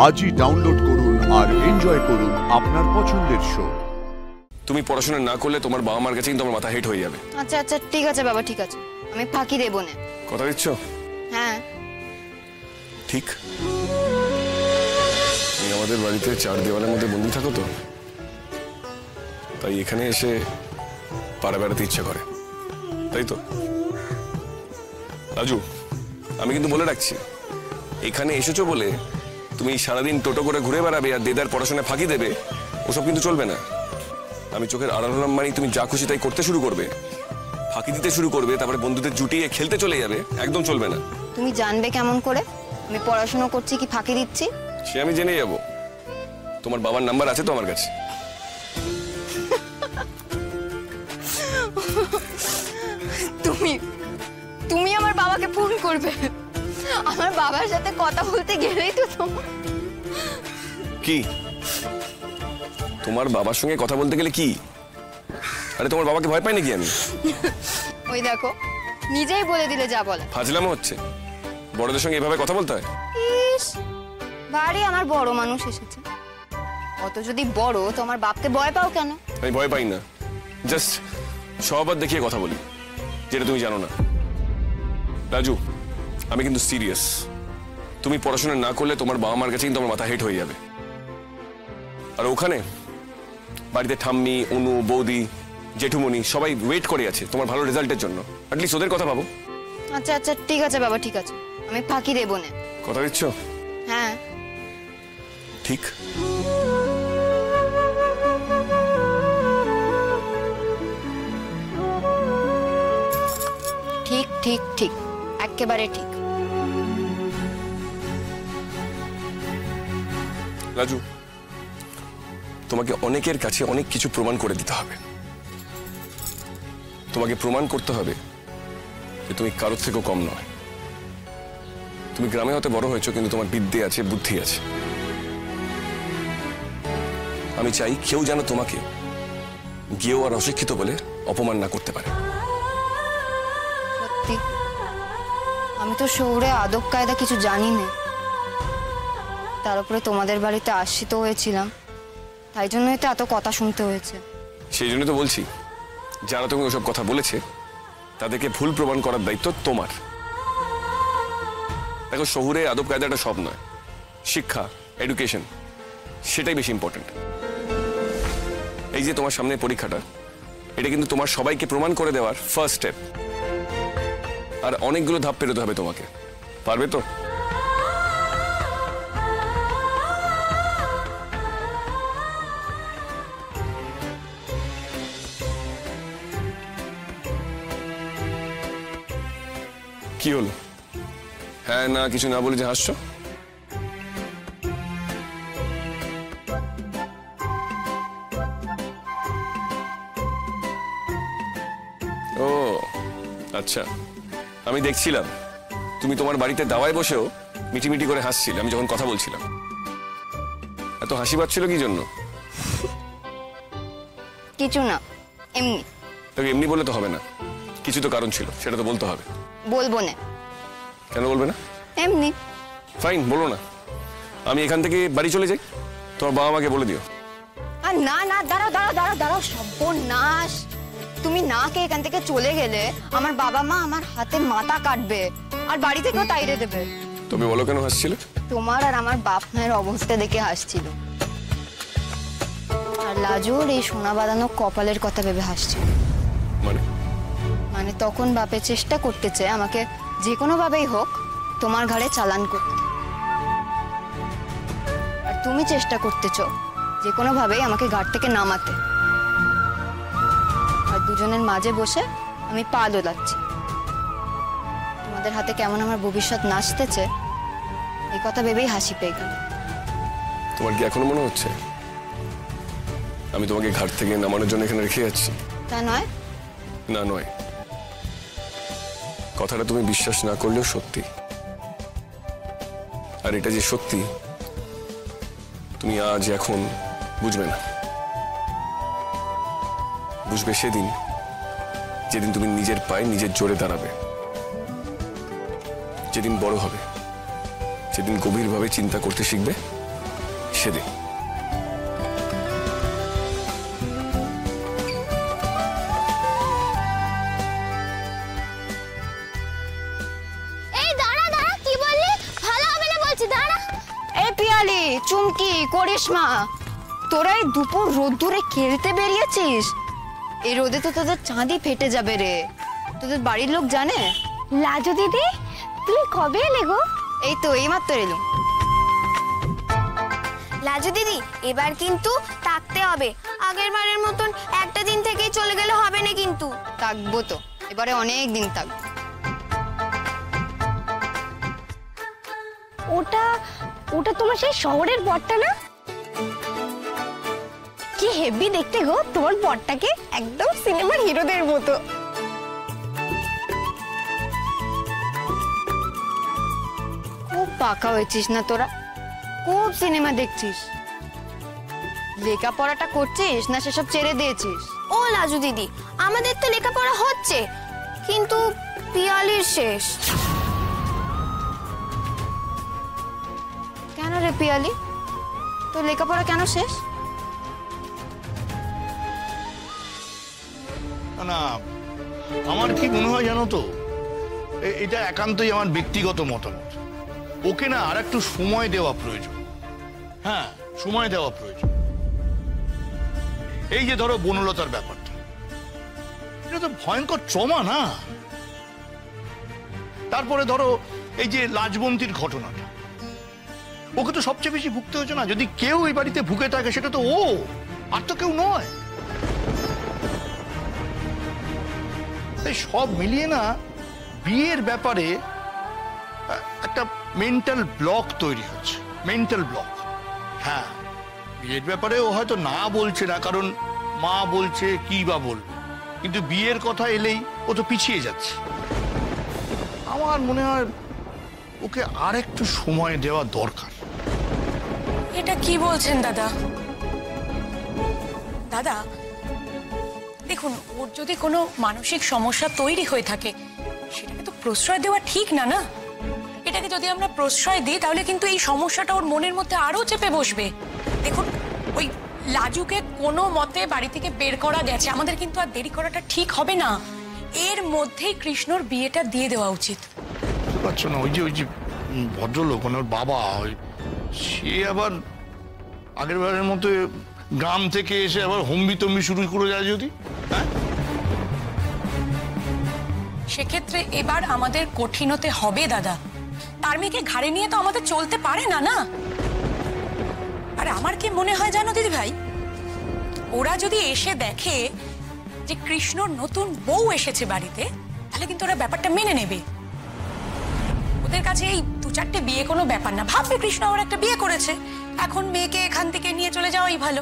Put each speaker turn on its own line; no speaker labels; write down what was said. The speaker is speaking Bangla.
আজই ডাউনলোড করুন আর এনজয় করুন আপনার পছন্দের শো।
তুমি পড়াশোনা না করলে তোমার বাবা মার কাছে কিন্তু আমার মাথা হেট হয়ে যাবে।
আচ্ছা আচ্ছা ঠিক আছে বাবা, ঠিক আছে, আমি ফাঁকি দেবো না।
কথা দিচ্ছ?
হ্যাঁ।
ঠিক। তুমি আমাদের বাড়িতে চার দেওয়ালের মধ্যে বন্দি থাকো তো, তাই এখানে এসে পাড়া বেড়াতে ইচ্ছা করে, তাই তো? রাজু, আমি কিন্তু বলে রাখছি, এখানে এসেছো বলে তুমি সারাদিন টোটো করে ঘুরে বেড়াবে আর দেদার পড়াশোনায় ফাঁকি দেবে, ওসব কিন্তু চলবে না। আমি চোখের আড়াল হলাম মানে তুমি যা খুশি তাই করতে শুরু করবে, ফাঁকি দিতে শুরু করবে, তারপরে বন্ধুদের জুটিয়ে খেলতে চলে যাবে, একদম চলবে না।
তুমি জানবে কেমন করে আমি পড়াশোনা করছি কি ফাঁকি দিচ্ছি?
সে আমি জেনে যাবো। তোমার বাবার নাম্বার আছে তো আমার কাছে?
তুমি তুমি আমার বাবাকে ফোন করবে? আমার বাবার সাথে কথা বলতে গেলেই তো তোমার
কি? তোমার বাবার সঙ্গে কথা বলতে গেলে কি? আরে তোমার বাবাকে ভয় পাই নাকি আমি?
ওই দেখো, নিজেই বলে দিলে যা বলে।
ফাজলামো হচ্ছে? বড়দের সঙ্গে এভাবে কথা বলতে হয়?
ইস, বাড়ি আমার বড় মানুষ এসেছে, অত যদি বড় তো আমার বাপকে ভয় পাও কেন?
আমি ভয় পাই না, জাস্ট সবার দেখিয়ে কথা বলি, যেটা তুমি জানো না। রাজু, আমি কিন্তু সিরিয়াস। তুমি পড়াশোনা না করলে তোমার বাবা মার কাছে কিন্তু আমার মাথা হেট হয়ে যাবে। আর ওখানে বাড়িতে ঠাম্মি, অনু, বৌদি, জেঠুমনি সবাই ওয়েট করে আছে তোমার ভালো রেজাল্টের জন্য। অ্যাটলিস্ট ওদের কথা ভাবো।
আচ্ছা আচ্ছা ঠিক আছে বাবা, ঠিক আছে, আমি ফাঁকি দেবো না।
কথা দিচ্ছ?
হ্যাঁ।
ঠিক।
ঠিক ঠিক ঠিক, একেবারে ঠিক।
রাজু, তোমাকে অনেকের কাছে অনেক কিছু প্রমাণ করে দিতে হবে। তোমাকে প্রমাণ করতে হবে যে তুমি কারোর থেকেও কম নয়। তুমি গ্রামে হতে বড় হয়েছো, কিন্তু তোমার বিদ্যে আছে, বুদ্ধি আছে। আমি চাই কেউ যেন তোমাকে গেও আর অশিক্ষিত বলে অপমান না করতে পারে।
সত্যি, আমি তো শহরে আদব কায়দা কিছু জানি না, তার উপরে তোমাদের বাড়িতে আশ্রিত হয়েছিলাম, তাই জন্যই তো এত কথা শুনতে হয়েছে।
সেই জন্য তো বলছি, যারা তুমি ওসব কথা বলেছে তাদেরকে ভুল প্রমাণ করার দায়িত্ব তোমার। দেখো, শহুরে আদব কায়দাটা সব নয়, শিক্ষা, এডুকেশন সেটাই বেশি ইম্পর্টেন্ট। এই যে তোমার সামনে পরীক্ষাটা, এটা কিন্তু তোমার সবাইকে প্রমাণ করে দেওয়ার ফার্স্ট স্টেপ। আর অনেকগুলো ধাপ পেরোতে হবে তোমাকে, পারবে তো? কি হলো? হ্যাঁ না কিছু না বলে যে হাসছো? ও আচ্ছা, আমি দেখছিলাম তুমি তোমার বাড়িতে দাওয়ায় বসেও মিটিমিটি করে হাসছিলে আমি যখন কথা বলছিলাম। এত হাসি পাচ্ছিল কি জন্য?
কিছু না, এমনি।
তোকে এমনি বললে তো হবে না, কিছু তো কারণ ছিল, সেটা তো বলতে হবে।
বলবো না।
কেন বলবে না?
এমনি।
ফাইন, বলো না। আমি এখান থেকে বাড়ি চলে যাই, তোমার বাবা মাকে বলে দিও।
আর না না, দাঁড়াও দাঁড়াও দাঁড়াও দাঁড়াও, সর্বনাশ! তুমি না কে এখান থেকে চলে গেলে আমার বাবা মা আমার হাতে মাথা কাটবে আর বাড়ি থেকেও তাইরে দেবে।
তবে বলো কেন হাসছিলে?
তোমার আর আমার বাপ মায়ের অবস্থা দেখে হাসছিল, আর লাজুর এই সোনা বাঁধানো কপালের কথা ভেবে হাসছিল। মানে তখন বাপে চেষ্টা করতেছে আমাকে যে কোনো ভাবেই হোক তোমার ঘাড়ে চালান করতে, আর তুমি চেষ্টা করতেছ যে কোনো ভাবেই আমাকে ঘাট থেকে নামাতে। আর দুজনের মাঝে বসে আমি পা দোলাচ্ছি। তোমাদের হাতে কেমন আমার ভবিষ্যৎ নাচতেছে এই কথা ভেবেই হাসি পেয়ে গেল।
তোমার কি এখনো মনে হচ্ছে আমি তোমাকে ঘাট থেকে নামানোর জন্য এখানে রেখে যাচ্ছি?
তা নয়।
না নয়, কথাটা তুমি বিশ্বাস না করলেও সত্যি। আর এটা যে সত্যি তুমি আজ এখন বুঝবে না, বুঝবে সেদিন যেদিন তুমি নিজের পায়ে নিজের জোরে দাঁড়াবে, যেদিন বড় হবে, যেদিন গভীরভাবে চিন্তা করতে শিখবে মুছে দে।
এই দাঁড়া দাঁড়া, কি বললি? ভালো হবে না বলছি, দাঁড়া।
এই পিয়ালি, চুমকি, করিশ্মা, তোরা এই দুপুর রোদ্দুরে খেলতে বেরিয়েছিস? এই রোদে তো তোদের চাঁদি ফেটে যাবে রে। তোদের বাড়ির লোক জানে?
লাজু দিদি, তুমি কবে এলে গো?
এই তো এইমাত্র এলুম।
লাজু দিদি, এবার কিন্তু থাকতে হবে। আগের বারের মতন একটা দিন থেকেই চলে গেলে হবে না কিন্তু।
থাকবো তো, এবারে অনেক দিন থাকবো।
ওটা ওটা তোমার সেই শহরের বরটা না? কি হেভি দেখতে গো তোমার বরটাকে, একদম সিনেমার হিরোদের মতো।
খুব পাকা হয়েছিস না তোরা, খুব সিনেমা দেখছিস। লেখাপড়াটা করছিস না সেসব ছেড়ে দিয়েছিস?
ও লাজু দিদি, আমাদের তো লেখাপড়া হচ্ছে, কিন্তু পিয়ালির শেষ।
কেন রে পিয়ালি, তোর লেখাপড়া কেন শেষ?
না, আমার কি মনে হয় জানো তো, এটা একান্তই আমার ব্যক্তিগত মতামত। ওকে না আর একটু সময় দেওয়া প্রয়োজন। হ্যাঁ, সময় দেওয়া প্রয়োজন। এই যে ধরো বনলতার ব্যাপারটা, এটা তো ভয়ঙ্কর ট্রমা না? তারপরে ধরো এই যে লাজবন্তীর ঘটনাটা, ওকে তো সবচেয়ে বেশি ভুগতে হয়েছে না? যদি কেউ এই বাড়িতে ভুগে থাকে সেটা তো ও, আর তো কেউ নয়। তাই সব মিলিয়ে না বিয়ের ব্যাপারে একটা মেন্টাল ব্লক তৈরি হচ্ছে, মেন্টাল ব্লক। হ্যাঁ, বিয়ের ব্যাপারে ও হয়তো না বলছে না, কারণ মা বলছে, কি বা বলবে, কিন্তু বিয়ের কথা এলেই ও তো পিছিয়ে যাচ্ছে। আমার মনে হয় ওকে আর একটু সময় দেওয়া দরকার।
এটা কি বলছেন দাদা? দাদা দেখুন, ওর যদি কোনো মানসিক সমস্যা তৈরি হয়ে থাকে সেটাকে তো প্রশ্রয় দেওয়া ঠিক না, না? এটাকে যদি আমরা প্রশ্রয় দিই তাহলে কিন্তু এই সমস্যাটা ওর মনের মধ্যে আরো চেপে বসবে। দেখুন, ওই লাজুকে কোনো মতে বাড়ি থেকে বের করা গেছে, আমাদের কিন্তু আর দেরি করাটা ঠিক হবে না। এর মধ্যেই কৃষ্ণর বিয়েটা দিয়ে দেওয়া উচিত।
বুঝতে পারছো না, ওই যে ভদ্রলোক, মানে ওর বাবা, সে আবার আগের বারের মতো গ্রাম থেকে এসে আবার হম্বি তম্বি শুরু করে যায় যদি, হ্যাঁ?
সেক্ষেত্রে এবার আমাদের কঠিন হতে হবে দাদা। তার মেয়েকে ঘাড়ে নিয়ে তো আমাদের চলতে পারে না, না? আর আমার কি মনে হয় জানো দিদি ভাই, ওরা যদি এসে দেখে যে কৃষ্ণর নতুন বউ এসেছে বাড়িতে, তাহলে কিন্তু ওরা ব্যাপারটা মেনে নেবে। ওদের কাছে এই 2-4টে বিয়ে কোনো ব্যাপার না, ভাববে কৃষ্ণ আবার একটা বিয়ে করেছে, এখন মেয়েকে এখান থেকে নিয়ে চলে যাওয়াই ভালো।